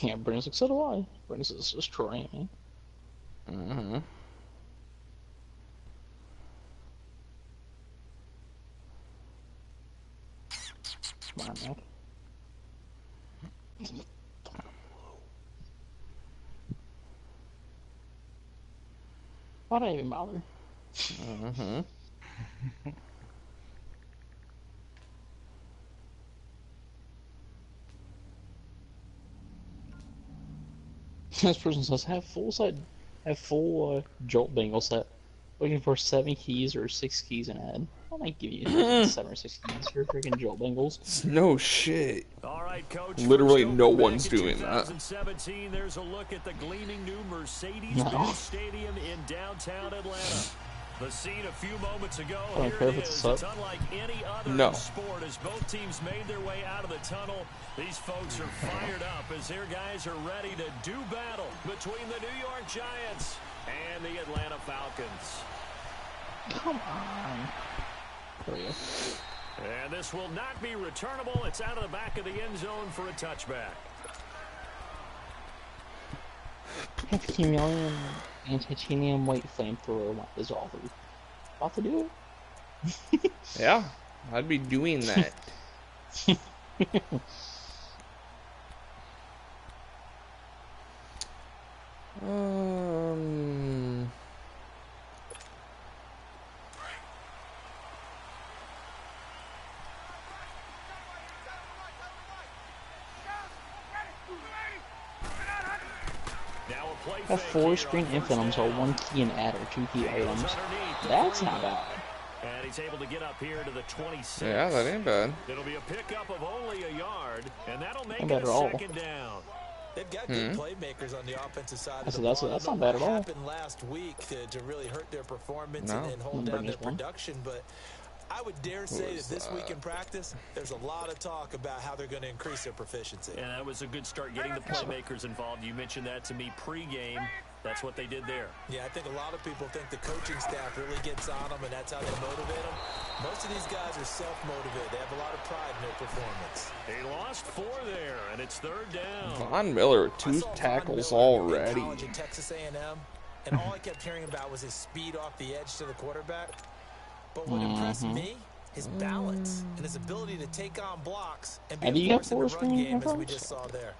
Yeah, Brandon's like, so do I. Brandon's just destroying me. Mm-hmm. Come on, Mac. Why'd I even bother? Mm-hmm. This person says, have full jolt bangle set. Looking for 7 keys or 6 keys in head. I might give you freaking 7 or 6 keys for freaking jolt bangles. No shit. All right, Coach. Literally First no open back one's in doing that. 2017. There's a look at the gleaming new Mercedes-Benz No. Stadium in downtown Atlanta. The scene a few moments ago. I don't Here care it if it's is. a It's sub. unlike any other No. sport as both teams made their way out of the tunnel. These folks are fired up as their guys are ready to do battle between the New York Giants and the Atlanta Falcons. Come on. There we go. And this will not be returnable. It's out of the back of the end zone for a touchback. 15 million anti-titanium white flamethrower is offered. About to do it? Yeah, I'd be doing that. um... Have 4 screen infiniums or 1 key and add or 2 key items. That's not bad. And he's able to get up here to the 26. Yeah, that ain't bad. It'll be a pickup of only a yard, and that'll make Not it bad a at all. second down. They've got good playmakers on the offensive side of the That's ball. not bad at all. Happened last week to really hurt their performance No. and hold Bring down their this one. production, but I would dare say that this week in practice, there's a lot of talk about how they're going to increase their proficiency. And that was a good start getting the playmakers involved. You mentioned that to me pregame. That's what they did there. Yeah, I think a lot of people think the coaching staff really gets on them, and that's how they motivate them. Most of these guys are self-motivated. They have a lot of pride in their performance. He lost 4 there, and it's 3rd down. Von Miller with I 2 saw Von tackles Miller in already. college at Texas A&M, and all I kept hearing about was his speed off the edge to the quarterback. But what impressed me, his balance and his ability to take on blocks and Have be you a got force in the 4 run screen game, as we infiniums? just saw there.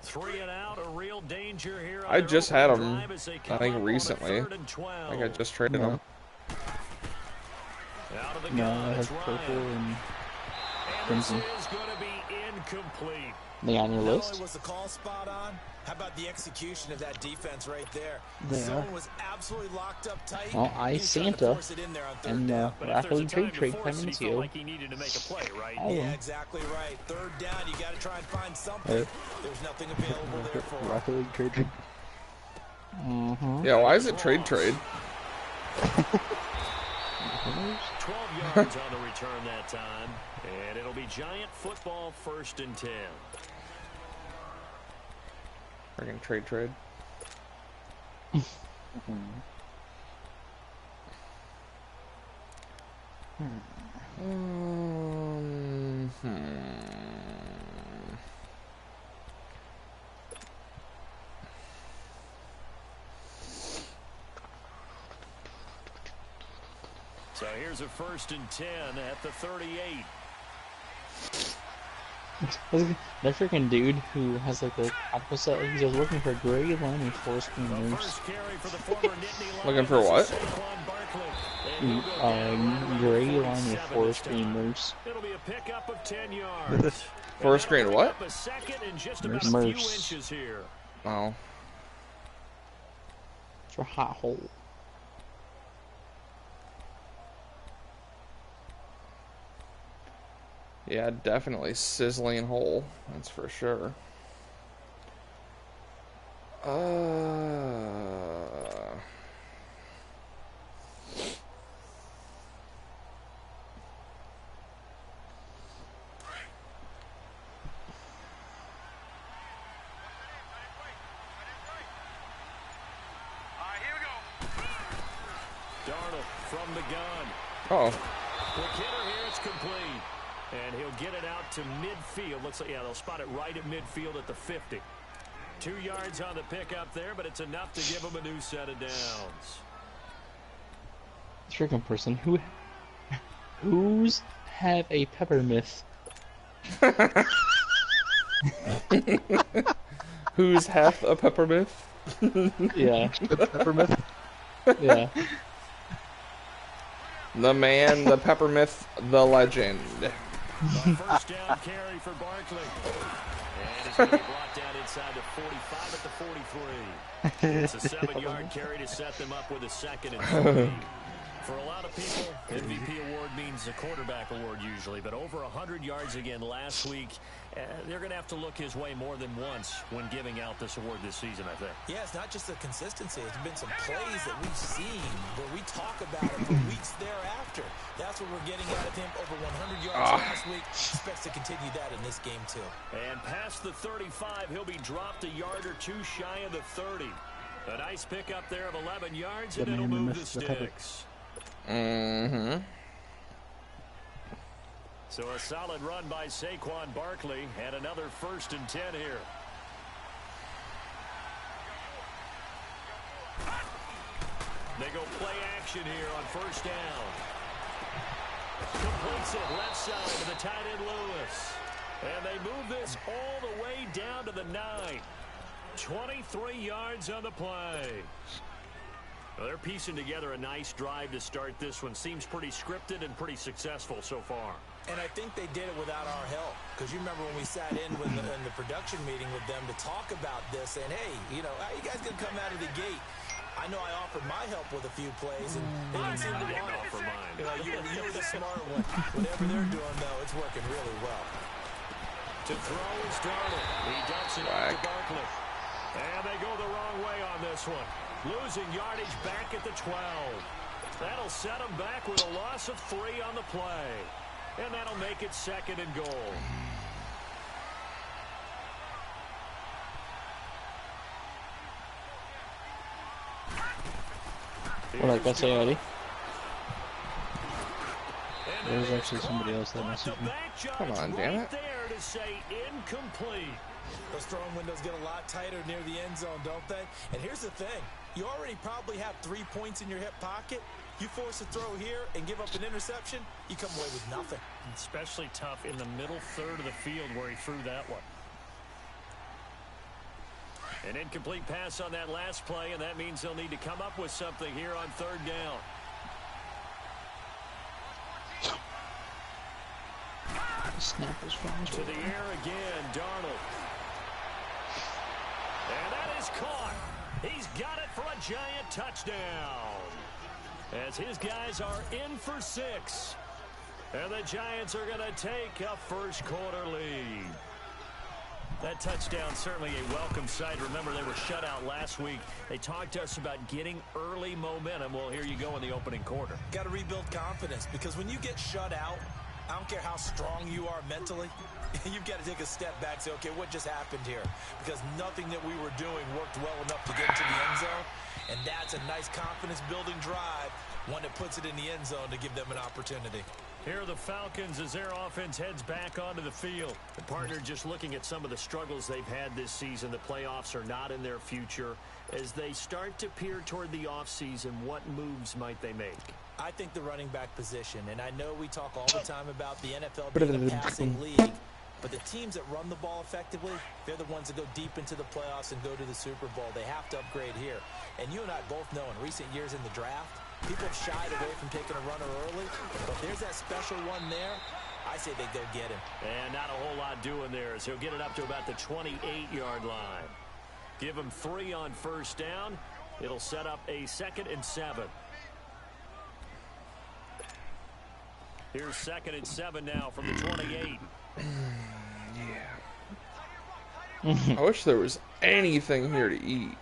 3 and out, a real danger here. I just had him, drive as they come I think, up on a recently. 3rd and 12. I think I just traded him. Out of the No, gun, I it's have purple Ryan. and And crimson. this is going to be incomplete. They on your Not list? only was the call spot on, how about the execution of that defense right there? The They zone are. was absolutely locked up tight. Well, He was trying to Santa force it in there on 3rd and down. But if there's a Rapidly time to trade force 5 it, minutes he felt ago. like he needed to make a play, right? Oh, Yeah, exactly right. 3rd down, you got to try and find something. Hey. There's nothing available there for him. Rapidly trade. Yeah, why is it trade? 12 yards on the return that time. And it'll be Giant football 1st and 10. Freaking trade. So here's a 1st and 10 at the 38. That freaking dude who has like the opposite, he's just looking for gray line and 4 screen The moves. first carry for the former Nittany Looking for what? Saquon Barkley. And he'll go down Gray around line and 37 4 this screen time. moves. It'll be a pickup of 10 yards. First screen And what? that'll bring up a second and just about a few Merce. inches here. Oh. It's a hot hole. Yeah, definitely sizzling hole. That's for sure. Darnold from the gun. Oh. Quick hitter here, it's complete. And he'll he'll get it out to midfield. Looks like, yeah, they'll spot it right at midfield at the 50. 2 yards on the pickup there, but it's enough to give him a new set of downs. This freaking person who's have a peppermint. Who's half a peppermint? Yeah. Peppermint. Yeah. The man, the peppermint, the legend. First down carry for Barkley. And he's going to be brought down inside the 45 at the 43. It's a 7-yard carry to set them up with a 2nd and 3. For a lot of people, MVP award means a quarterback award usually, but over 100 yards again last week, they're going to have to look his way more than once when giving out this award this season, I think. Yeah, it's not just the consistency. It's been some plays that we've seen where we talk about it for weeks thereafter. That's what we're getting out of him. Over 100 yards last week. Expects to continue that in this game, too. And past the 35, he'll be dropped a yard or two shy of the 30. A nice pickup there of 11 yards, and it'll move the sticks. Mm-hmm. So a solid run by Saquon Barkley and another 1st and 10 here. They go play action here on 1st down. Completes it left side to the tight end Lewis. And they move this all the way down to the 9. 23 yards on the play. Well, they're piecing together a nice drive to start this one. Seems pretty scripted and pretty successful so far. And I think they did it without our help. Because you remember when we sat in the production meeting with them to talk about this, and hey, you know, how you guys gonna come out of the gate? I know I offered my help with a few plays, and they didn't seem to want it. Offer mine. You know, you were the smart one. Whatever they're doing, though, it's working really well. To throw is Darnold. He dumps it off to Barkley. And they go the wrong way on this one. Losing yardage back at the 12. That'll set them back with a loss of 3 on the play. And that'll make it 2nd and goal. What like I say, Eddie? There's actually somebody else that messaged me. Come on, damn it. There to say incomplete. Those throwing windows get a lot tighter near the end zone, don't they? And here's the thing. You already probably have 3 points in your hip pocket. You force a throw here and give up an interception, you come away with nothing. Especially tough in the middle third of the field where he threw that one. An incomplete pass on that last play, and that means they'll need to come up with something here on 3rd down. Snap is from To the air again, Darnold. And that is caught. He's got it for a giant touchdown. As his guys are in for 6. And the Giants are going to take a 1st quarter lead. That touchdown certainly a welcome sight. Remember, they were shut out last week. They talked to us about getting early momentum. Well, here you go in the opening quarter. Got to rebuild confidence, because when you get shut out, I don't care how strong you are mentally, you've got to take a step back and say, okay, what just happened here? Because nothing that we were doing worked well enough to get into the end zone. And that's a nice confidence-building drive, one that puts it in the end zone to give them an opportunity. Here are the Falcons as their offense heads back onto the field. The partner just looking at some of the struggles they've had this season. The playoffs are not in their future. As they start to peer toward the offseason, what moves might they make? I think the running back position, and I know we talk all the time about the NFL being a passing league, but the teams that run the ball effectively, they're the ones that go deep into the playoffs and go to the Super Bowl. They have to upgrade here. And you and I both know in recent years in the draft, people have shied away from taking a runner early, but there's that special one there. I say they go get him. And not a whole lot doing there, as he'll get it up to about the 28-yard line. Give him 3 on 1st down. It'll set up a 2nd and 7. Here's 2nd and 7 now from the 28. Yeah. I wish there was anything here to eat.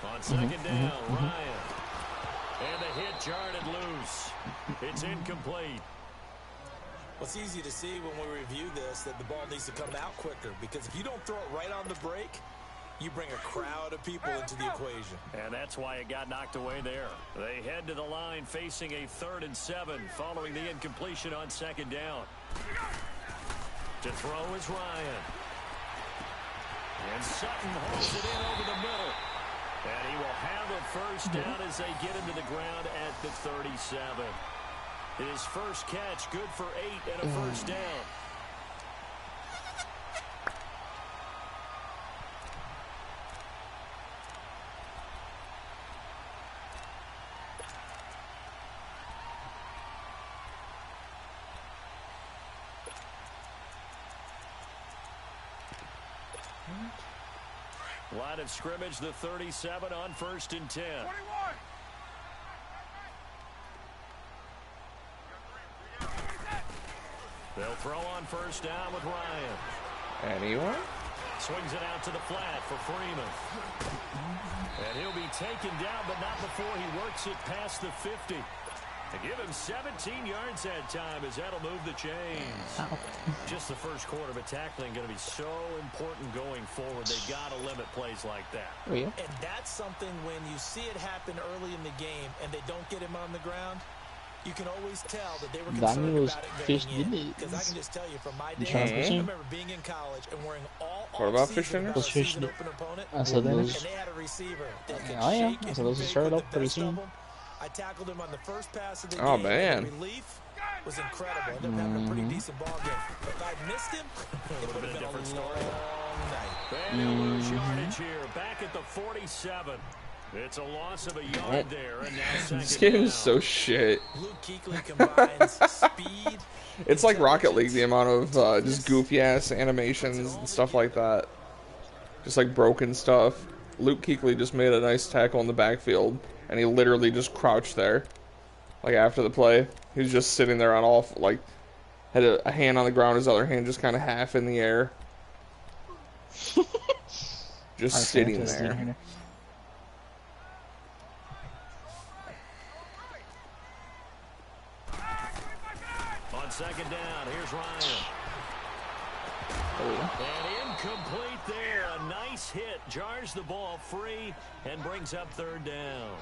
On 2nd down, Ryan. And the hit jarred it loose. It's incomplete. Well, it's easy to see when we review this that the ball needs to come out quicker, because if you don't throw it right on the break, you bring a crowd of people into the equation. And that's why it got knocked away there. They head to the line facing a 3rd and 7 following the incompletion on 2nd down. To throw is Ryan. And Sutton holds it in over the middle. And he will have a first down as they get into the ground at the 37. His first catch, good for 8 and a first down. Line of scrimmage, the 37 on 1st and 10. 21. They'll throw on 1st down with Ryan. Anyone? Swings it out to the flat for Freeman. And he'll be taken down, but not before he works it past the 50. To give him 17 yards that time, as that'll move the chains. Just the first quarter, but tackling going to be so important going forward. They've got to limit plays like that. Oh, yeah. And that's something when you see it happen early in the game and they don't get him on the ground, you can always tell that they were concerned about it going in. Because I can just tell you from my days, I remember being in college and wearing all What about fish dinners? about a season open opponent, I said those. and they had a receiver that could Oh, yeah. shake it So those and will start bake with up the pretty best of soon. them. I tackled him on the first pass of the Oh, game. man. The relief was incredible. Ended up having a pretty decent ball game. If I'd missed him, it would have been a different long story. night. And he'll lose yardage here, back at the 47. It's a loss of a yard there, and now This second game down. is so shit. Luke Kuechly combines speed. It's like Rocket League, the amount of just goofy ass animations and stuff like that. Just like broken stuff. Luke Kuechly just made a nice tackle in the backfield, and he literally just crouched there. Like after the play, he was just sitting there on all, like, had a hand on the ground, his other hand just kind of half in the air. Just sitting there. On second down, here's Ryan. And incomplete there. A nice hit. Jars the ball free and brings up 3rd down.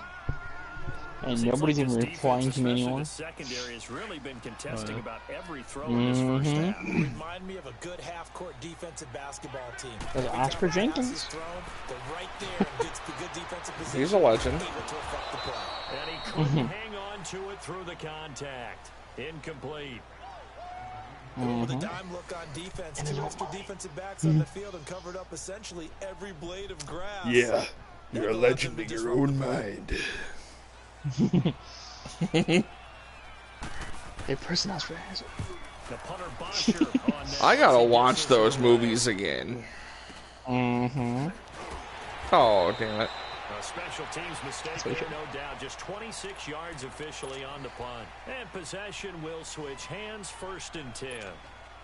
And nobody's even replying to me anymore. The secondary has really been contesting about every throw in this first half. Remind me of a good half-court defensive basketball team. There's Oscar Jenkins. Thrown, they're right there and gets the good defensive position. He's a legend. Able to affect the play. And he couldn't hang on to it through the contact. Incomplete. With a dime look on defense, 2 extra defensive backs on the field and covered up essentially every blade of grass. Yeah, you're a legend in your own mind. Hey, person else for asshole. The punter Bosher on net. I gotta watch those movies again. Oh, damn it. A special teams mistake there, no doubt. Just 26 yards officially on the punt. And possession will switch hands, 1st and 10.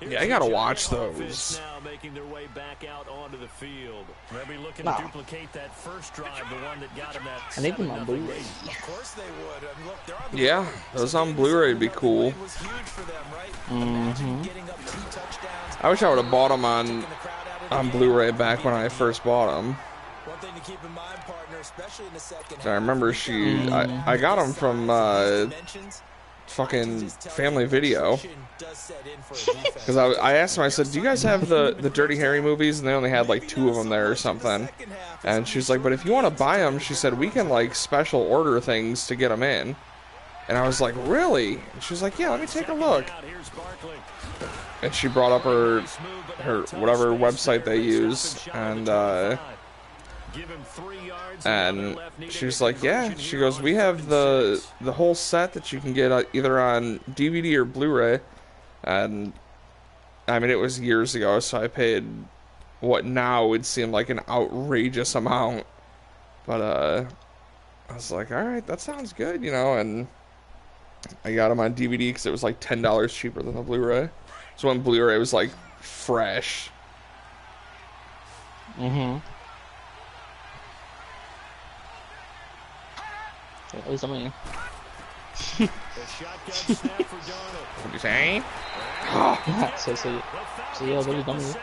Yeah, I gotta watch those. Now making their way back out onto the field. They'll be looking to duplicate that first drive, the one that got him that. I need them on Blu-ray. Of course they would. I mean, look, they're on the Yeah, those on Blu-ray would be cool. It was huge for them, right? Imagine getting up 2 touchdowns. I wish I would have bought them on Blu-ray back when I first bought them. One thing to keep in mind, partner, especially in the second half. I remember I got them from fucking Family Video. Because I asked them, I said, do you guys have the Dirty Harry movies? And they only had like 2 of them there or something. And she was like, but if you want to buy them, she said, we can like special order things to get them in. And I was like, really? And she was like, yeah, let me take a look. And she brought up her whatever website they use, and she was like, yeah, she goes, we have the whole set that you can get either on DVD or Blu-ray. And I mean, it was years ago, so I paid what now would seem like an outrageous amount, but I was like, all right, that sounds good, you know. And I got them on DVD because it was like $10 cheaper than the Blu-ray. So when Blu-ray was like fresh. At least I'm in. What'd you say? So yeah, they're dumb.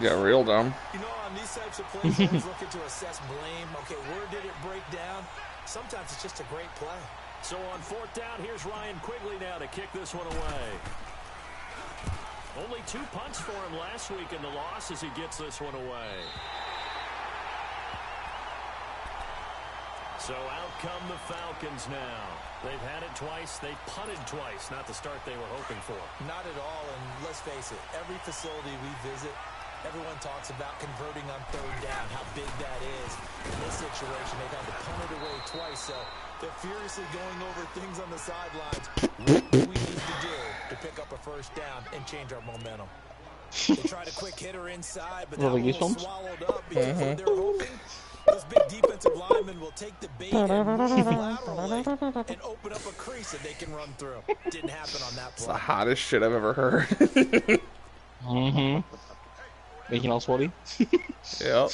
Yeah, real dumb. You know, on on these types of plays, always looking to assess blame. Okay, where did it break down? Sometimes it's just a great play. So on 4th down, here's Ryan Quigley now to kick this one away. Only 2 punts for him last week in the loss as he gets this one away. So out come the Falcons now. They've had it twice. They've punted twice. Not the start they were hoping for. Not at all, and let's face it, every facility we visit, everyone talks about converting on 3rd down, how big that is. In this situation, they've had to punt it away twice, so they're furiously going over things on the sidelines. What do we need to do to pick up a 1st down and change our momentum? They tried a quick hitter inside, but that one was swallowed up because what they're hoping, those big defensive linemen will take the bait and move laterally and open up a crease that they can run through. Didn't happen on that play. It's the hottest shit I've ever heard. Making all sweaty. Yep.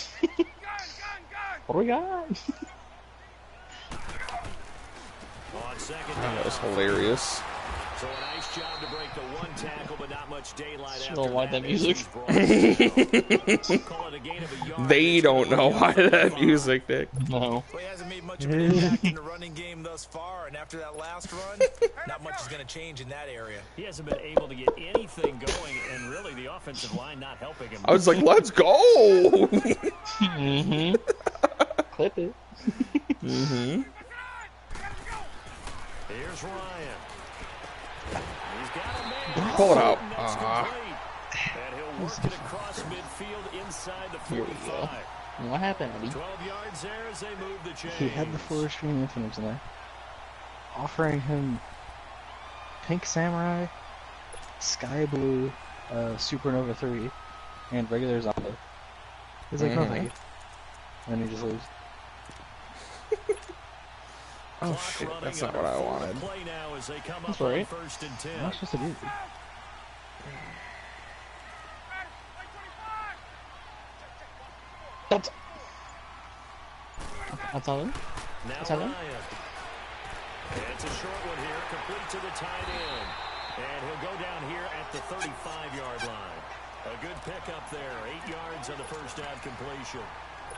What do we got? On 2nd down. That was hilarious. So a nice job to break the 1 tackle, but not much daylight after Don't like that music. They don't know why that music, Nick. No. Well, he hasn't made much of an impact in the running game thus far, and after that last run, not much is going to change in that area. He hasn't been able to get anything going, and really the offensive line not helping him. I was like, let's go! Clip it. Here's Ryan. He's got a man. Pull it out. And he'll work it across midfield inside the 45. What happened, Eddie? 12 yards there as they move the chains. He had the 4 Extreme Infinites in there, offering him Pink Samurai, Sky Blue, Supernova 3, and regular Zombie. He's like, no thank you. And then he just leaves. Oh shit, that's not what I wanted. That's right. I'm not supposed to do it. That's all in? That's all in? It's a short one here, complete to the tight end. And he'll go down here at the 35-yard line. A good pickup there, 8 yards on the 1st down completion.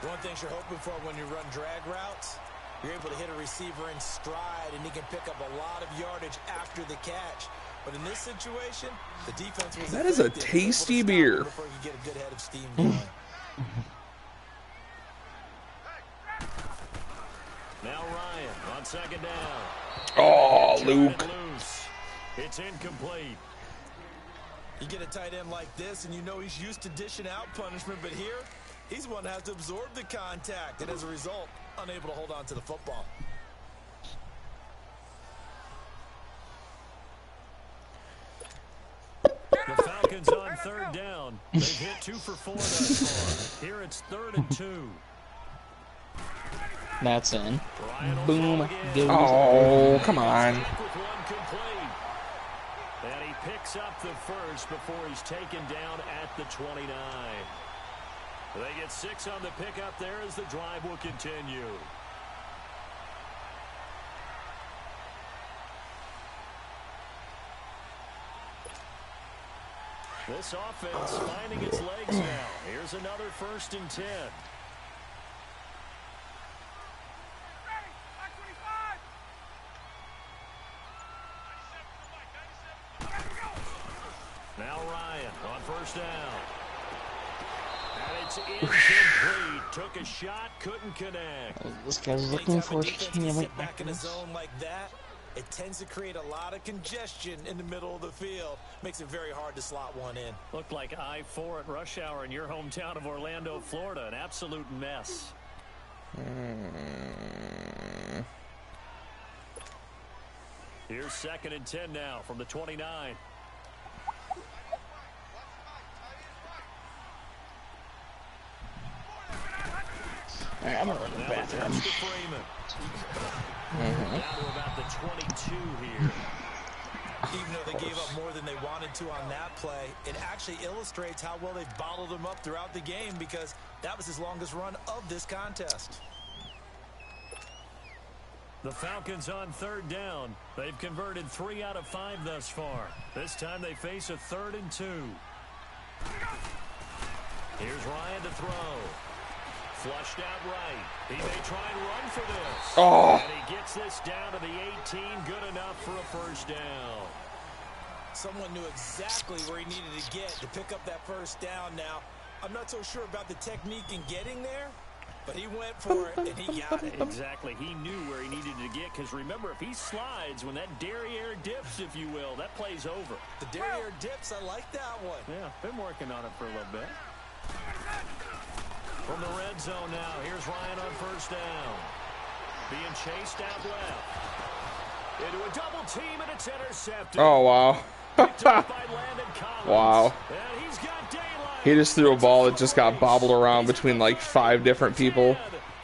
One thing you're hoping for when you run drag routes, you're able to hit a receiver in stride, and he can pick up a lot of yardage after the catch. But in this situation, the defense was that is a tasty beer. Before you get a good head of steam going. Now Ryan on 2nd down. Oh, Luke. It's incomplete. You get a tight end like this, and you know he's used to dishing out punishment, but here, he's one that has to absorb the contact, and as a result, unable to hold on to the football. The Falcons on 3rd down. They've hit 2 for 4 thus far. Here it's 3rd and 2. That's in. Boom. Oh, come on. And he picks up the 1st before he's taken down at the 29. They get 6 on the pickup there as the drive will continue. This offense finding its legs now. Here's another 1st and 10. Now Ryan on 1st down. And it's incomplete. Took a shot, couldn't connect. This guy's looking for a get back in a zone like that. It tends to create a lot of congestion in the middle of the field. Makes it very hard to slot one in. Looked like I-4 at rush hour in your hometown of Orlando, Florida. An absolute mess. Here's 2nd and 10 now from the 29. Alright, I'm gonna run to the bathroom. Down to about the 22 here. Even though they gave up more than they wanted to on that play, it actually illustrates how well they've bottled him up throughout the game, because that was his longest run of this contest. The Falcons on 3rd down. They've converted 3 out of 5 thus far. This time they face a 3rd and 2. Here's Ryan to throw. Flushed out right. He may try and run for this. Oh. And he gets this down to the 18. Good enough for a first down. Someone knew exactly where he needed to get to pick up that first down now. I'm not so sure about the technique in getting there, but he went for it, and he got it. Exactly. He knew where he needed to get, because remember, if he slides, when that derriere dips, if you will, that play's over. The derriere dips, I like that one. Yeah, been working on it for a little bit. From the red zone now, here's Ryan on first down. Being chased out left. Into a double team, and it's intercepted. Oh, wow. Picked up by Landon Collins. Wow. And he's got daylight. He just threw a ball that just got bobbled around between like 5 different people.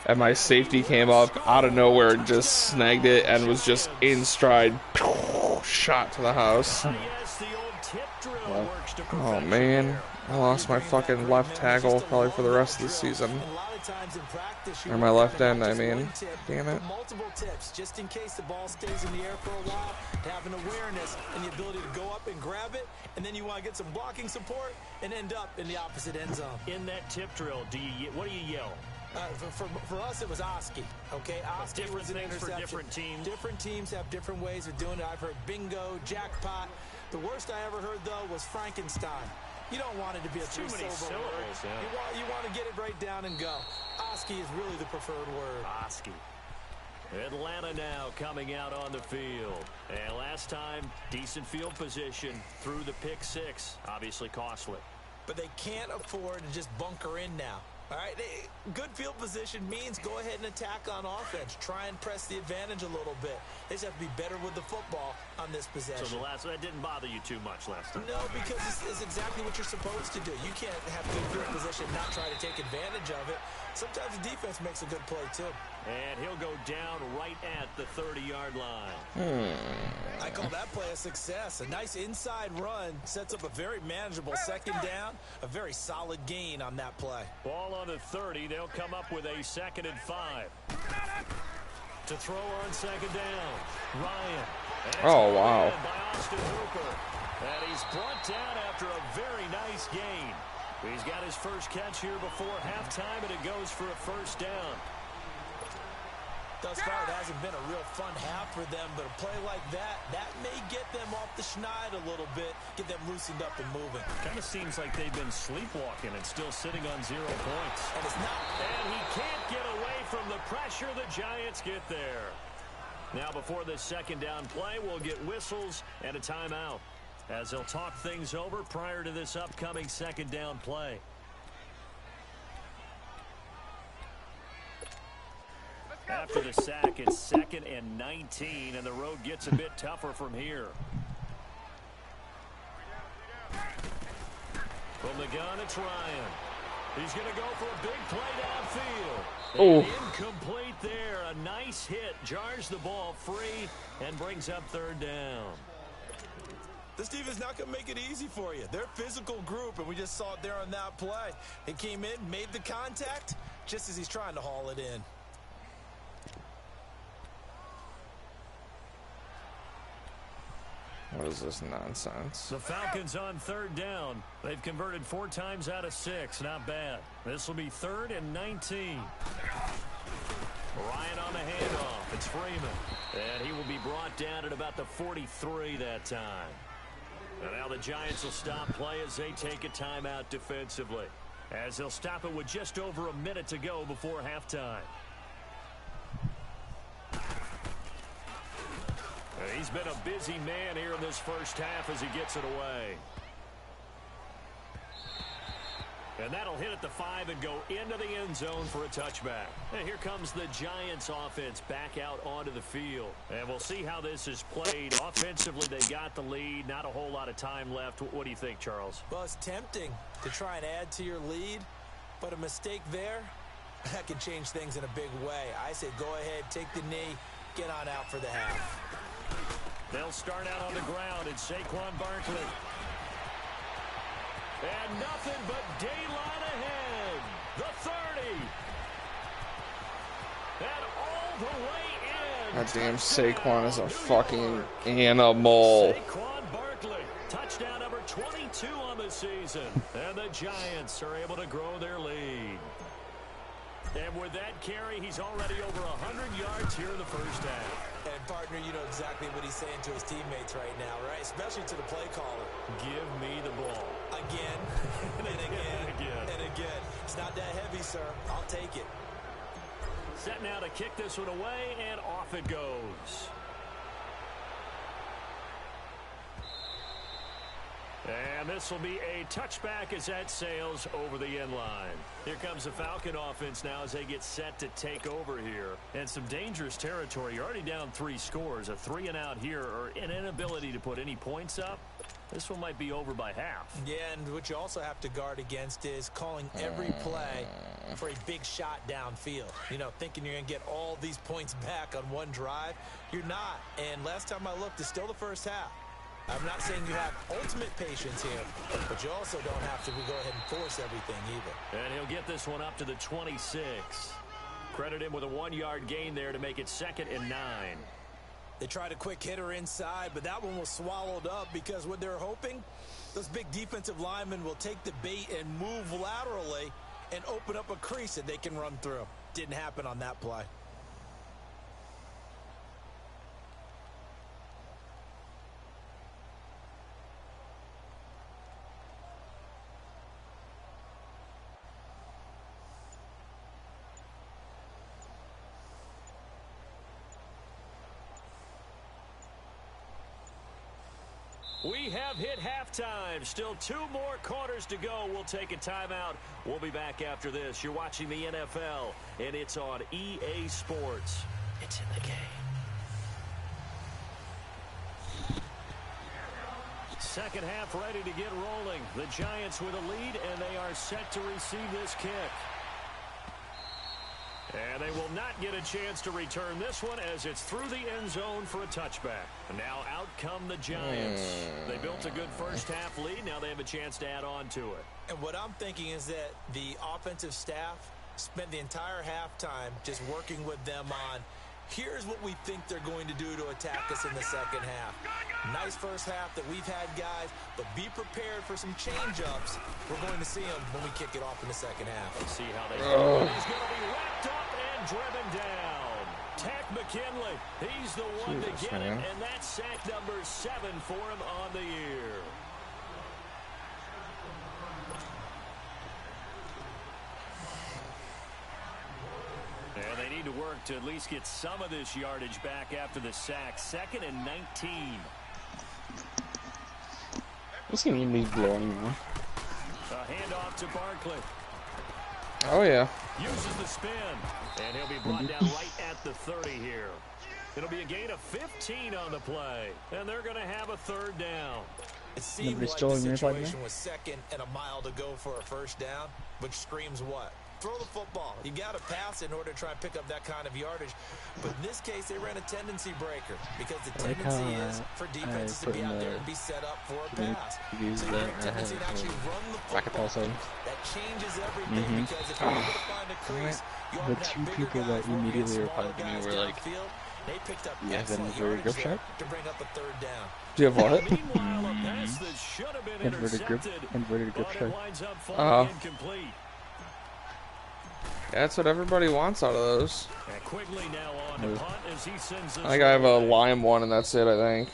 And my safety came up out of nowhere and just snagged it and was just in stride. Shot to the house. Yes, the old tip drill works to Oh, perfection man. there. I lost my fucking left tackle probably for the rest of the season. Or my left end, I mean. Damn it. Multiple tips, just in case the ball stays in the air for a while, to have an awareness and the ability to go up and grab it, and then you want to get some blocking support and end up in the opposite end zone. In that tip drill, what do you yell? For us, it was Oski. Okay, Oski Different was an things for interception. different teams. Different teams have different ways of doing it. I've heard bingo, jackpot. The worst I ever heard, though, was Frankenstein. You don't want it to be a Too many three-syllable word. syllables, yeah. You want to get it right down and go. Oski is really the preferred word. Oski. Atlanta now coming out on the field. And last time, decent field position through the pick 6. Obviously costly. But they can't afford to just bunker in now. All right, good field position means go ahead and attack on offense. Try and press the advantage a little bit. They just have to be better with the football on this possession. So that didn't bother you too much last time? No, because it's exactly what you're supposed to do. You can't have good field position and not try to take advantage of it. Sometimes the defense makes a good play, too. And he'll go down right at the 30-yard line. I call that play a success. A nice inside run sets up a very manageable second down. A very solid gain on that play. Ball on the 30. They'll come up with a 2nd and 5. To throw on second down, Ryan. Oh, wow. By Austin Hooper. And he's brought down after a very nice gain. He's got his first catch here before halftime, and it goes for a first down. Thus far, it hasn't been a real fun half for them, but a play like that may get them off the schneid a little bit, get them loosened up and moving. Kind of seems like they've been sleepwalking and still sitting on 0 points. And it's not. And he can't get away from the pressure. The Giants get there. Now, before this second down play, we'll get whistles and a timeout, as they'll talk things over prior to this upcoming second down play. After the sack, it's 2nd and 19, and the road gets a bit tougher from here. From the gun, it's Ryan. He's going to go for a big play downfield. Oh. Incomplete there. A nice hit. Jars the ball free and brings up 3rd down. This team is not going to make it easy for you. They're a physical group, and we just saw it there on that play. He came in, made the contact, just as he's trying to haul it in. What is this nonsense? The Falcons on 3rd down. They've converted 4 times out of 6. Not bad. This will be 3rd and 19. Ryan on the handoff. It's Freeman. And he will be brought down at about the 43 that time. And now the Giants will stop play as they take a timeout defensively, as they'll stop it with just over a minute to go before halftime. He's been a busy man here in this first half as he gets it away. And that'll hit at the 5 and go into the end zone for a touchback. And here comes the Giants offense back out onto the field. And we'll see how this is played. Offensively, they got the lead. Not a whole lot of time left. What do you think, Charles? Well, it's tempting to try and add to your lead, but a mistake there, that can change things in a big way. I say go ahead, take the knee, get on out for the half. They'll start out on the ground. It's Saquon Barkley. And nothing but daylight ahead. The 30. And all the way in. That damn Saquon is a fucking animal. Saquon Barkley. Touchdown number 22 on the this season. And the Giants are able to grow their lead. And with that carry, he's already over 100 yards here in the first half. And, partner, you know exactly what he's saying to his teammates right now, right? Especially to the play caller. Give me the ball. Again, and again, and again. It's not that heavy, sir. I'll take it. Set now to kick this one away, and off it goes. And this will be a touchback as that sails over the end line. Here comes the Falcon offense now as they get set to take over here. And some dangerous territory. You're already down 3 scores. A 3-and-out here, or an inability to put any points up. This one might be over by half. Yeah, and what you also have to guard against is calling every play for a big shot downfield. You know, thinking you're going to get all these points back on one drive. You're not. And last time I looked, it's still the first half. I'm not saying you have ultimate patience here, but you also don't have to go ahead and force everything either. And he'll get this one up to the 26. Credit him with a 1-yard gain there to make it 2nd and 9. They tried a quick hitter inside, but that one was swallowed up because what they're hoping, those big defensive linemen will take the bait and move laterally and open up a crease that they can run through. Didn't happen on that play. We have hit halftime. Still 2 more quarters to go. We'll take a timeout. We'll be back after this. You're watching the NFL, and it's on EA Sports. It's in the game. Second half ready to get rolling. The Giants with a lead, and they are set to receive this kick. And they will not get a chance to return this one as it's through the end zone for a touchback. And now out come the Giants. They built a good first half lead. Now they have a chance to add on to it. And what I'm thinking is that the offensive staff spent the entire halftime just working with them on, here's what we think they're going to do to attack us in the second half. Nice first half that we've had, guys, but be prepared for some change-ups. We're going to see them when we kick it off in the second half. Let's see how they go. He's going to be wrapped up and driven down. Tack McKinley, he's the one to get it, and that's sack number 7 for him on the year. And they need to work to at least get some of this yardage back after the sack. 2nd and 19. This game even be blow anymore. A handoff to Barkley. Oh, yeah. Uses the spin. And he'll be brought down right at the 30 here. It'll be a gain of 15 on the play. And they're going to have a 3rd down. It seemed like the situation was 2nd and a mile to go for a first down, which screams what? Throw the football. You got to pass in order to try and pick up that kind of yardage. But in this case, they ran a tendency breaker because the tendency is for defenses to be out there and be set up for a pass. So you have a tendency to actually run the football. That changes everything because if you're able to find a crease, you the 2 people that immediately replied to me were like, they picked up yeah, then very grip shot to bring up a 3rd down. Do you have what? Meanwhile, a pass that should have been inverted grip but shot. it winds up falling incomplete. That's what everybody wants out of those. And Quigley now on to punt as he sends this I think I have a lime one, and that's it, I think.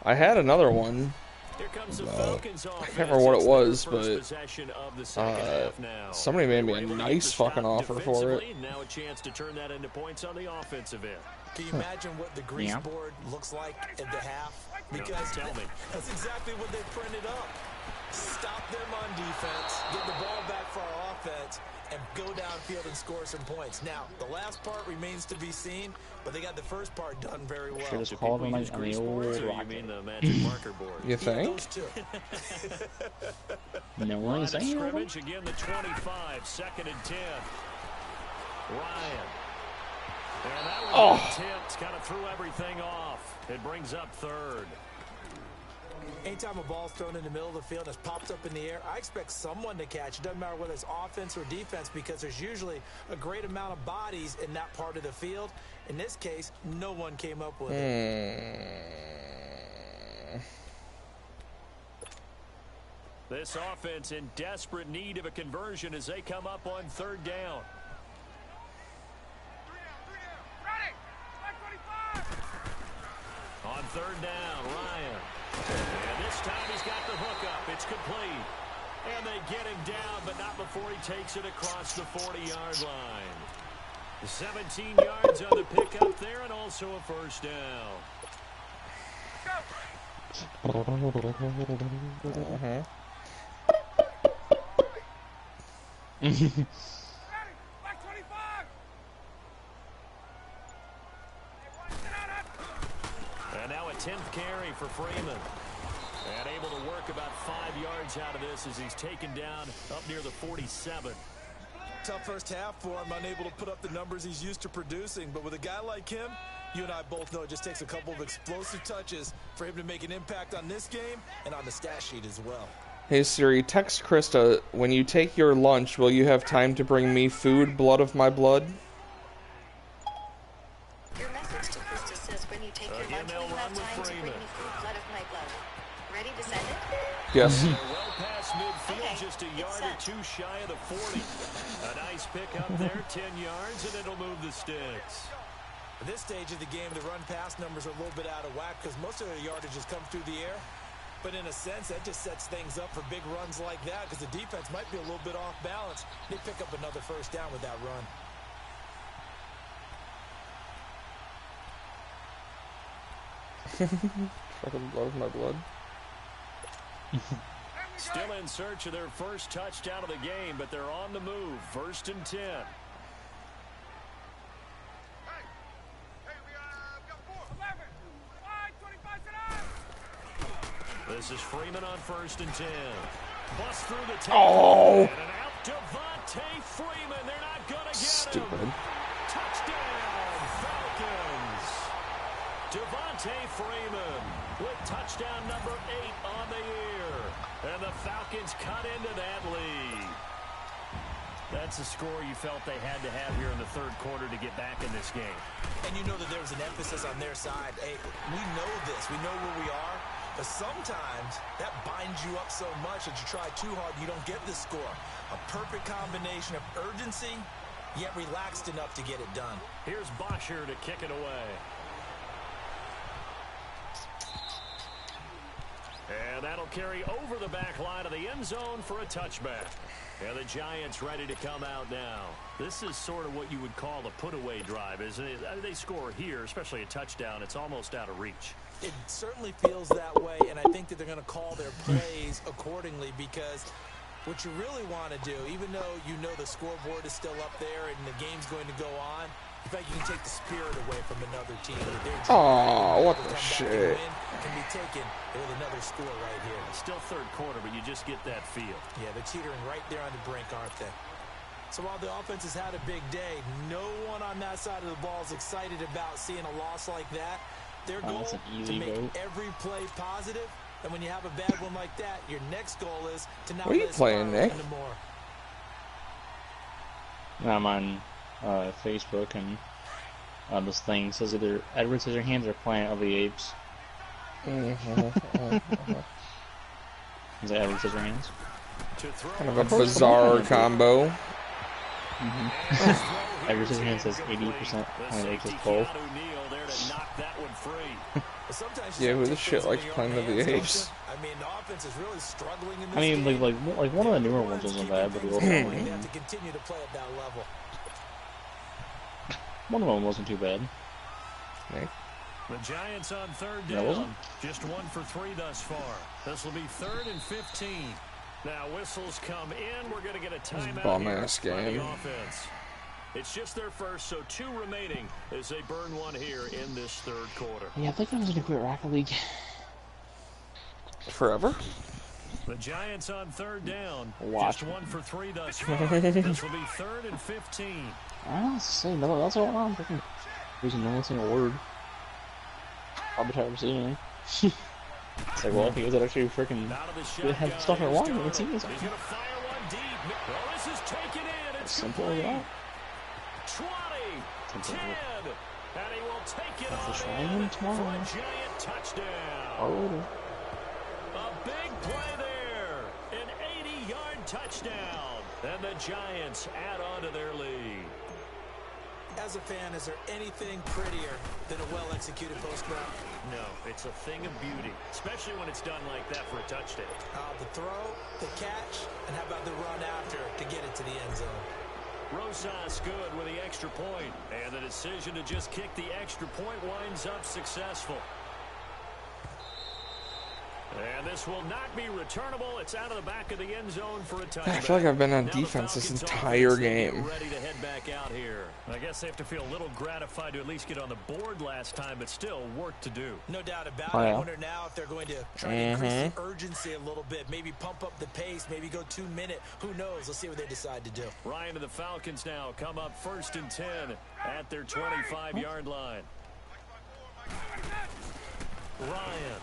I had another one. Here comes the Falcons I can't remember what it was, but somebody made me a We're able to nice get the fucking stop offer for it. defensively, and now a chance to turn that into points on the offensive end. Can you imagine what the grease board looks like at the half? Because tell me. That's exactly what they printed up. Stop them on defense, get the ball back for our offense, and go downfield and score some points. Now, the last part remains to be seen, but they got the first part done very well. Should have called him on the old You mean the magic marker board? You think? Those two. No one is saying scrimmage again, the 25, 2nd and 10. Ryan. And that was tipped, kind of threw everything off. It brings up 3rd. Anytime a ball's thrown in the middle of the field and it's popped up in the air, I expect someone to catch. It doesn't matter whether it's offense or defense because there's usually a great amount of bodies in that part of the field. In this case, no one came up with it. This offense in desperate need of a conversion as they come up on 3rd down. On 3rd down, Ryan. And this time he's got the hook up. It's complete. And they get him down, but not before he takes it across the 40-yard line. 17 yards on the pickup there, and also a 1st down. And now a 10th carry for Freeman. And able to work about 5 yards out of this as he's taken down up near the 47. Tough first half for him, unable to put up the numbers he's used to producing. But with a guy like him, you and I both know it just takes a couple of explosive touches for him to make an impact on this game and on the stat sheet as well. Hey Siri, text Krista, when you take your lunch, will you have time to bring me food, blood of my blood? Your message to Krista says when you take your lunch, will you have time to bring me food, blood of my blood? Ready to send it? Yes. Well past midfield, Okay, just a yard or two shy of the 40. A nice pickup there, 10 yards, and it'll move the sticks. At this stage of the game, the run-pass numbers are a little bit out of whack because most of their yardage has come through the air. But in a sense, that just sets things up for big runs like that because the defense might be a little bit off balance. They pick up another 1st down with that run. Fucking blood of my blood. Still in search of their first touchdown of the game, but they're on the move. 1st and 10. This is Freeman on 1st and 10. Bust through the tackle. Oh! And an out Devontae Freeman. They're not going to get Stupid. him. Touchdown, Falcons. Devontae Freeman with touchdown number 8 on the year. And the Falcons cut into that lead. That's the score you felt they had to have here in the 3rd quarter to get back in this game. And you know that there was an emphasis on their side. Hey, we know this. We know where we are. But sometimes that binds you up so much that you try too hard, you don't get the score. A perfect combination of urgency, yet relaxed enough to get it done. Here's Bosher to kick it away. And that'll carry over the back line of the end zone for a touchback. And the Giants ready to come out now. This is sort of what you would call a put-away drive, isn't it? They score here, especially a touchdown. It's almost out of reach. It certainly feels that way, and I think that they're going to call their plays accordingly because what you really want to do, even though you know the scoreboard is still up there and the game's going to go on, in fact, you can take the spirit away from another team. Oh, what the shit. Can be taken with another score right here. Still 3rd quarter, but you just get that feel. Yeah, they're teetering right there on the brink, aren't they? So while the offense has had a big day, no one on that side of the ball is excited about seeing a loss like that. Their goal is to make every play positive, and when you have a bad one like that, your next goal is to not what are you playing, Nick? I'm on Facebook, and this thing says either Edward Scissorhands or Planet of the Apes. Is that Edward Scissorhands? Kind of a bizarre combo. Edward Scissorhands says 80% Planet Apes is both. Yeah, who the shit likes Planet of the Apes? I mean, the offense is really struggling in this I mean, game. like one of the newer ones wasn't bad, but the older They one, have to continue to play at that level. one of them wasn't too bad. Nick? The Giants on 3rd down. Just 1 for 3 thus far. This will be 3rd and 15. Now whistles come in. We're going to get a timeout bum-ass here by the game. offense. It's just their first, so 2 remaining as they burn 1 here in this 3rd quarter. Yeah, I think I was gonna quit Rocket League. Forever? The Giants on 3rd down. Watch. Just 1 for 3 thus far. This will be 3rd and 15. I don't know what to say. Nothing else going on. Freaking losing no single word. Probably tired of seeing anything. It's like, well, if he was actually freaking had stuff I wanted, let's see this. He's going to fire one deep. Well, this is taken in. It's Simple as that. 20, 10, and he will take it That's the on Shrine in tomorrow. for a giant touchdown. Oh, A big play there, and touchdown. And the Giants add on to their lead. As a fan, is there anything prettier than a well-executed post route? No, it's a thing of beauty, especially when it's done like that for a touchdown. The throw, the catch, and how about the run after to get it to the end zone? Rosas good with the extra point, and the decision to just kick the extra point winds up successful. And this will not be returnable. It's out of the back of the end zone for a touchdown. I feel like I've been on defense this entire game. Ready to head back out here. I guess they have to feel a little gratified to at least get on the board last time, but still work to do. No doubt about it. I wonder now if they're going to try to increase the urgency a little bit, maybe pump up the pace, maybe go 2 minute. Who knows? Let's see what they decide to do. Ryan and the Falcons now come up 1st and 10 at their 25-yard line. Ryan.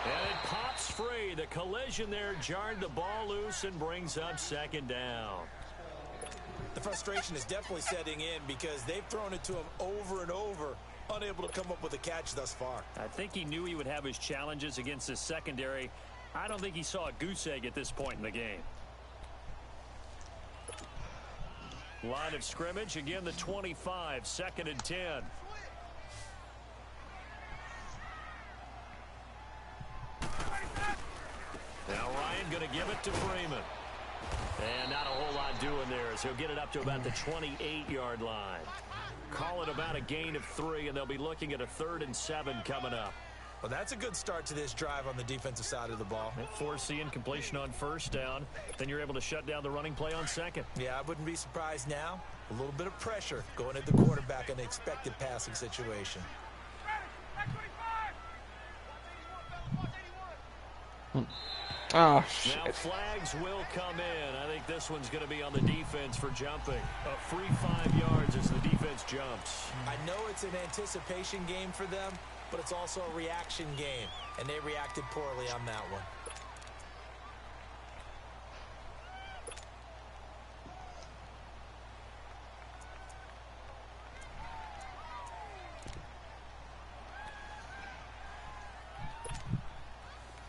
And it pops free. The collision there jarred the ball loose and brings up 2nd down. The frustration is definitely setting in because they've thrown it to him over and over, unable to come up with a catch thus far. I think he knew he would have his challenges against his secondary. I don't think he saw a goose egg at this point in the game. Line of scrimmage, again the 25, 2nd and 10. Now Ryan going to give it to Freeman. And not a whole lot doing there as he'll get it up to about the 28-yard line. Call it about a gain of 3, and they'll be looking at a 3rd and 7 coming up. Well, that's a good start to this drive on the defensive side of the ball. Force the incompletion on 1st down. Then you're able to shut down the running play on 2nd. Yeah, I wouldn't be surprised now. A little bit of pressure going at the quarterback in an expected passing situation. Oh, shit. Now flags will come in. I think this one's going to be on the defense for jumping. A free 5 yards as the defense jumps. I know it's an anticipation game for them, but it's also a reaction game, and they reacted poorly on that one.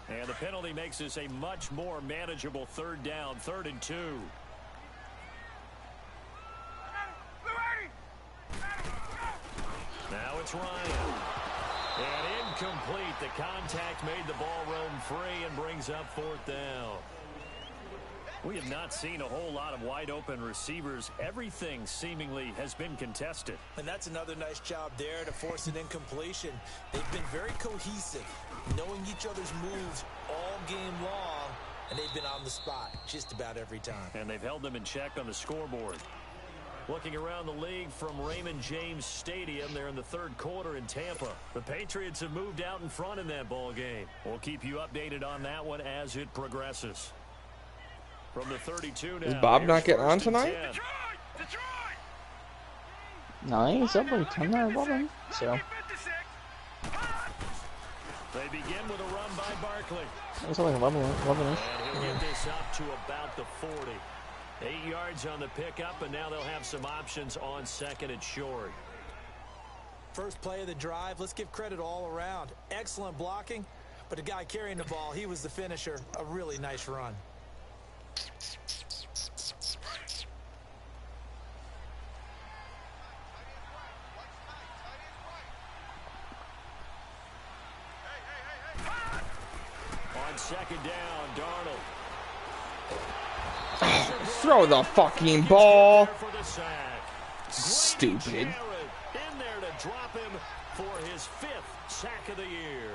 And the penalty makes this a much more manageable 3rd down, 3rd and 2. Now it's Ryan. And incomplete. The contact made the ball roam free and brings up 4th down. We have not seen a whole lot of wide open receivers. Everything seemingly has been contested. And that's another nice job there to force an incompletion. They've been very cohesive, knowing each other's moves all game long, and they've been on the spot just about every time. And they've held them in check on the scoreboard. Looking around the league from Raymond James Stadium, they're in the 3rd quarter in Tampa. The Patriots have moved out in front in that ball game. We'll keep you updated on that one as it progresses. From the 32 now. Is Bob not getting on tonight? No, I think it's up like 10 or 11, so. They begin with a run by Barkley. It's like 11-ish. And he'll get this up to about the 40. 8 yards on the pickup, and now they'll have some options on 2nd and short. First play of the drive, let's give credit all around. Excellent blocking, but the guy carrying the ball, he was the finisher. A really nice run. On 2nd down, Darnold. Throw the fucking ball. Stupid. In there to drop him for his 5th sack of the year.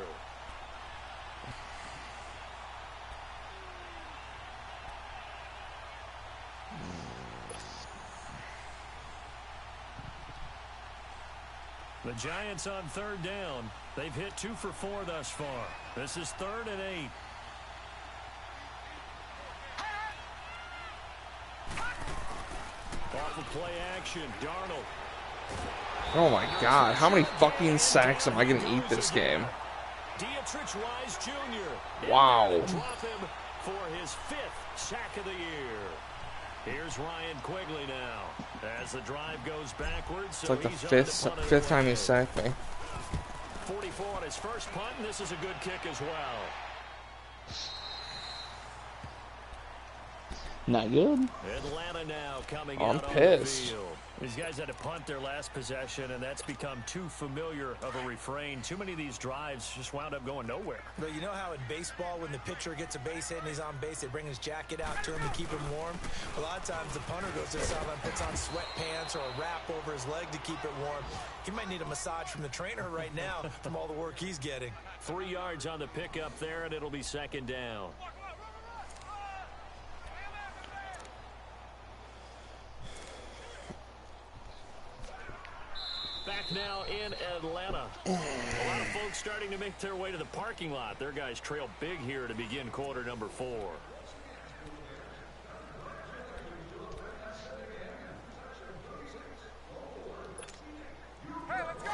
The Giants on 3rd down. They've hit 2 for 4 thus far. This is 3rd and 8. Off of play action, Darnold. Oh my god, how many fucking sacks am I gonna eat this game? Dietrich Wise Jr. Wow. Drop him for his 5th sack of the year. Here's Ryan Quigley now. As the drive goes backwards, It's like the fifth time he sacked me. 44 on his first punt, and this is a good kick as well. Not good. Atlanta now coming I'm out pissed. on the field. These guys had to punt their last possession, and that's become too familiar of a refrain. Too many of these drives just wound up going nowhere. But you know how in baseball, when the pitcher gets a base hit and he's on base, they bring his jacket out to him to keep him warm? A lot of times the punter goes to the sideline, puts on sweatpants or a wrap over his leg to keep it warm. He might need a massage from the trainer right now from all the work he's getting. 3 yards on the pickup there, and it'll be second down. Back now in Atlanta. A lot of folks starting to make their way to the parking lot. Their guys trail big here to begin quarter number 4. Hey, let's go!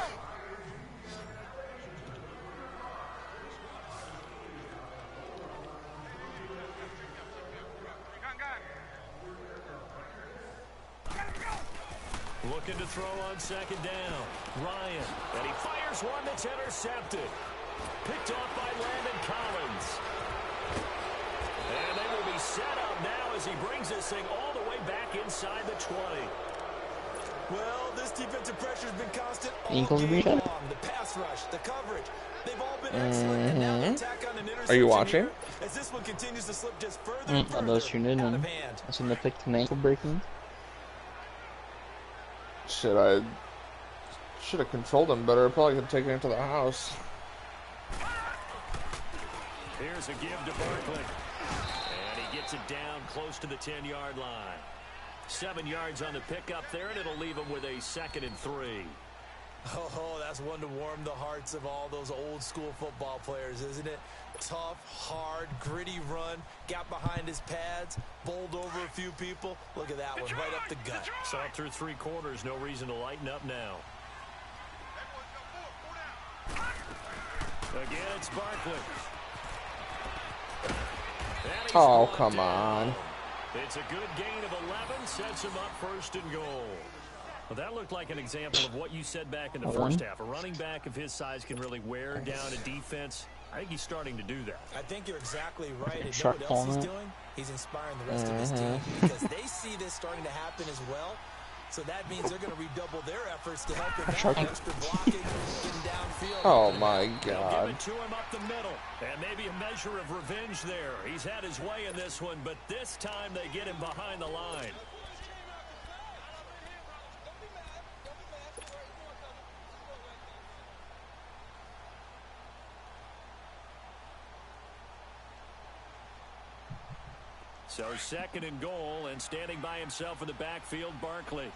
Looking to throw on second down. Ryan, and he fires one that's intercepted. Picked off by Landon Collins. And they will be set up now as he brings this thing all the way back inside the 20. Well, this defensive pressure's been constant all Ankles game being long. shut. The pass rush, the coverage, they've all been excellent. And now the attack on an interception. Are you watching? Here, as this one continues to slip just further and I further thought you did. out of hand. I seen the pick to ankle breaking. Shit, I should have controlled him better. I probably could have taken him to the house. Here's a give to Barkley. And he gets it down close to the 10-yard line. 7 yards on the pickup there, and it'll leave him with a 2nd and 3. Oh, that's one to warm the hearts of all those old school football players, isn't it? Tough, hard, gritty run, got behind his pads, bowled over a few people. Look at that one, right up the gut. Saw it through 3 quarters, no reason to lighten up now. Again, it's Barkley. Oh, come on. It's a good gain of 11, sets him up 1st and goal. Well, that looked like an example of what you said back in the first half. A running back of his size can really wear down a defense. I think he's starting to do that. I think you're exactly right. And you know Sharp what else he's corner. doing? He's inspiring the rest of his team because they see this starting to happen as well. So that means they're going to redouble their efforts to help him out. Extra blocking, getting downfield. Oh my They'll give god. it to him up the middle. And maybe a measure of revenge there. He's had his way in this one, but this time they get him behind the line. So 2nd and goal, and standing by himself in the backfield, Barkley.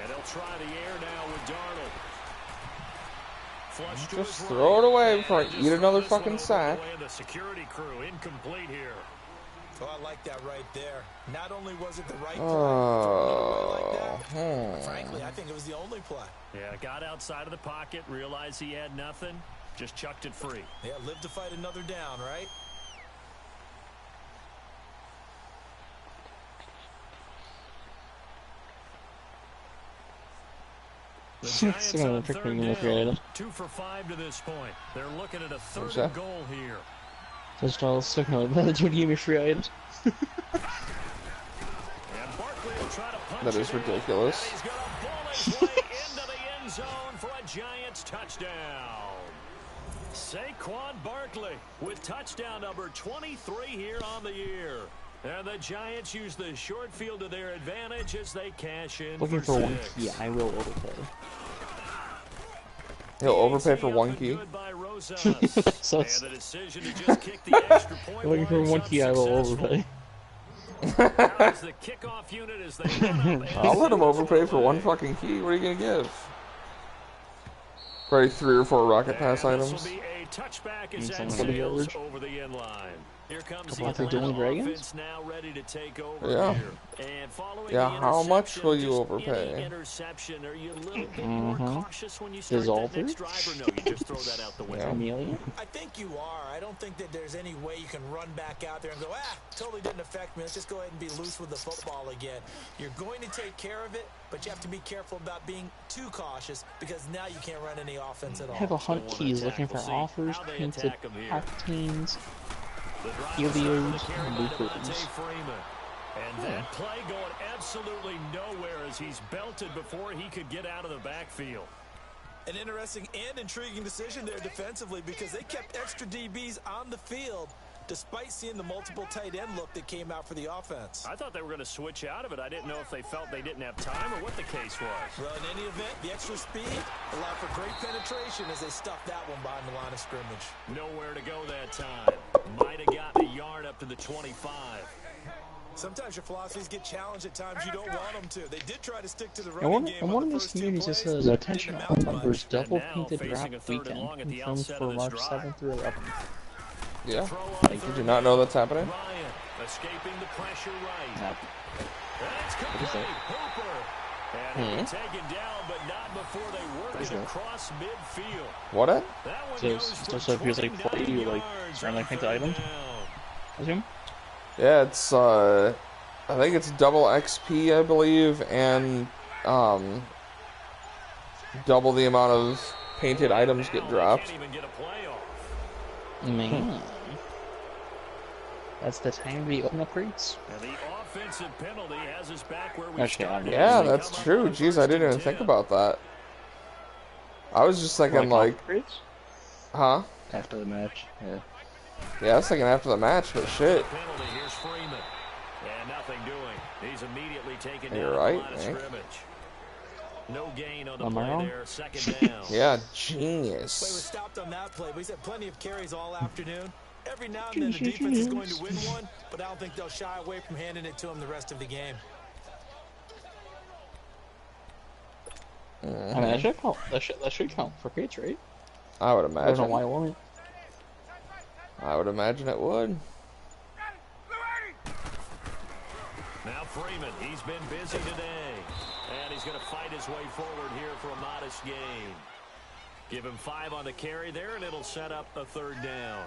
And he'll try the air now with Darnold. Flush to Just his throw it right. away before I And eat just another throw this one fucking over sack. the way of the security crew, incomplete here. Oh, I like that right there. Not only was it the right play, Oh. like that, frankly, I think it was the only play. Yeah, got outside of the pocket, realized he had nothing, just chucked it free. Yeah, live to fight another down, right? The Giants Still on trick 3rd me with down, your 2 for 5 to this point. They're looking at a 3rd What's and that? goal here. Just all stuck on it. That's what gave me free items. And Barkley will try to punch That is it in. ridiculous. And he's going to ball his way into the end zone for a Giants touchdown. Saquon Barkley with touchdown number 23 here on the year. And the Giants use the short field to their advantage as they cash in Looking for 1 6. key. I will overpay. He'll overpay for Easy 1 up and key. good by Rosas. So And the decision to just kick the extra point looking for winds 1 up key. I will successful. overpay. Now is the kickoff unit as they run up and I'll let him overpay for 1 away. fucking key. What are you gonna give? Probably 3 or 4 rocket pass And this items. will be a touchback as Means that someone's gonna be sails average. over the end line. Here comes Couple the of Dueling Atlanta Dragons? offense now ready to take over Yeah. here. And following Yeah, the how much will you interception, just overpay? any interception, are you a little bit more cautious when you start that Dissolver? next drive, or no, you just throw that out the window? Chameleon? I think you are. I don't think that there's any way you can run back out there and go, totally didn't affect me. Let's just go ahead and be loose with the football again. You're going to take care of it, but you have to be careful about being too cautious because now you can't run any offense at all. I have a hunt keys looking for offers, painted pack-teens, Helios, and Lucas. And that play going absolutely nowhere as he's belted before he could get out of the backfield. An interesting and intriguing decision there defensively because they kept extra DBs on the field despite seeing the multiple tight end look that came out for the offense. I thought they were going to switch out of it. I didn't know if they felt they didn't have time or what the case was. Well, in any event, the extra speed allowed for great penetration as they stuffed that one behind the line of scrimmage. Nowhere to go that time. Might have gotten a yard up to the 25. Sometimes your philosophies get challenged at times you don't want them to. They did try to stick to the running game In one of these communities, it says attention all members, double painted draft weekend, confirmed for March 7th through 11th. Yeah. Did you not know that's happening? Ryan escaping the pressure right. No. That's complete. Hooper. And he's taken down, but not before they work it across midfield. What it? That one So goes it for still feels like 29 40, like, yards around like painted items? I assume? Yeah, it's I think it's double XP, I believe, and double the amount of painted items get dropped. Can't even get a play off. Man. That's the time we open up crates. And the offensive penalty has us back where we Actually, started. Yeah, that's true. Jeez, I didn't even think about that. I was just thinking like, crates? huh? After the match, yeah. Yeah, I was thinking after the match, but shit. Penalty. Here's Freeman. And nothing doing. He's immediately taken down You're right, the line of Hank. scrimmage. No gain on the Am I play wrong? there. Second down. Yeah, Play was genius. stopped on that play, but he's had plenty of carries all afternoon. Every now and then the defense is going to win one, but I don't think they'll shy away from handing it to him the rest of the game. I mean, that should count. That should count for crates, right? I would I don't know why imagine. it won't. I would imagine it would. Now Freeman, he's been busy today. And he's going to fight his way forward here for a modest gain. Give him 5 on the carry there, and it'll set up a third down.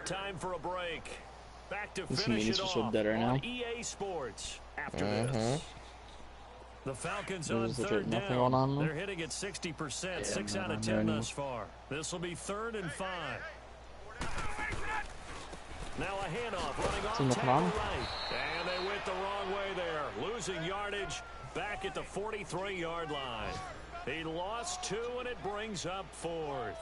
Time for a break. Back to This finish meeting's it just so off dead right now. on EA Sports after this. The Falcons on There's legit third nothing down. going on, though. They're hitting at 60%, 6 not out of on 10 there thus far. This will be 3rd and 5. Now a handoff running off Seen nothing on? tackle right. And they went the wrong way there. Losing yardage back at the 43-yard line. He lost 2, and it brings up 4th.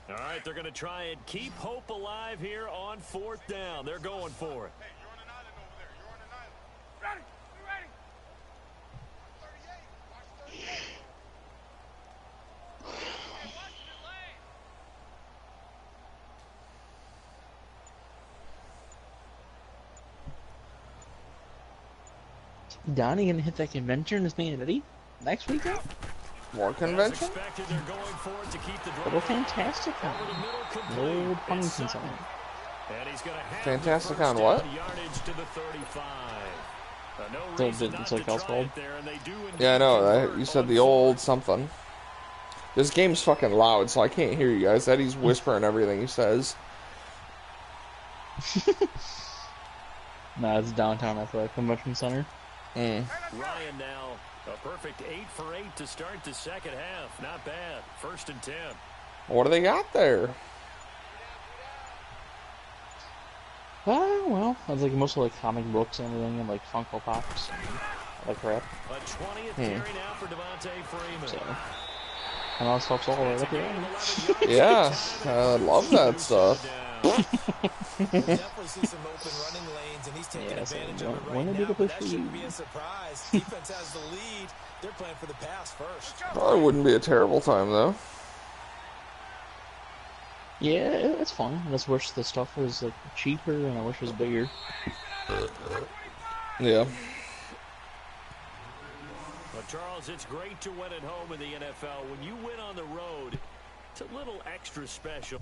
All right, they're going to try and keep hope alive here on 4th down. They're going for it. Hey, you're on an island over there. You're on an island. Ready? You ready? 38. Watch 38. Hey, watch the lane. Donnie gonna hit that convention as me and Eddie next weekend? War As convention? expected, they're going for it to keep the Little drive. fantastic Over the one. middle, complete. Old It's Huntington Sutton. sign. And he's going to have Fantastic the first on what? down yardage to the 35. No It's all reason good. not It's like to house try called. it there, and they do Yeah, I know. convert You said on the old something. This game's fucking loud, so I can't hear you guys. Eddie's whispering everything he says. Nah, it's downtown at the convention center. Mm. Ryan now, a perfect 8 for 8 to start the second half. Not bad. 1st and 10. What do they got there? Well, it's like mostly like comic books and everything, and like Funko Pops and all that crap. A 20th carry now for Devontae Freeman. So, and all that stuff's all right up here. Yeah, I love that stuff. We'll definitely see some open running lanes, and he's taking Yeah, so advantage of it when right did now. they But push that for shouldn't you? be a surprise. Defense has the lead. They're playing for the pass first. Probably wouldn't be a terrible time, though. Yeah, it's fun. I just wish the stuff was like cheaper, and I wish it was bigger. Yeah. Well, Charles, it's great to win at home in the NFL. When you win on the road, it's a little extra special.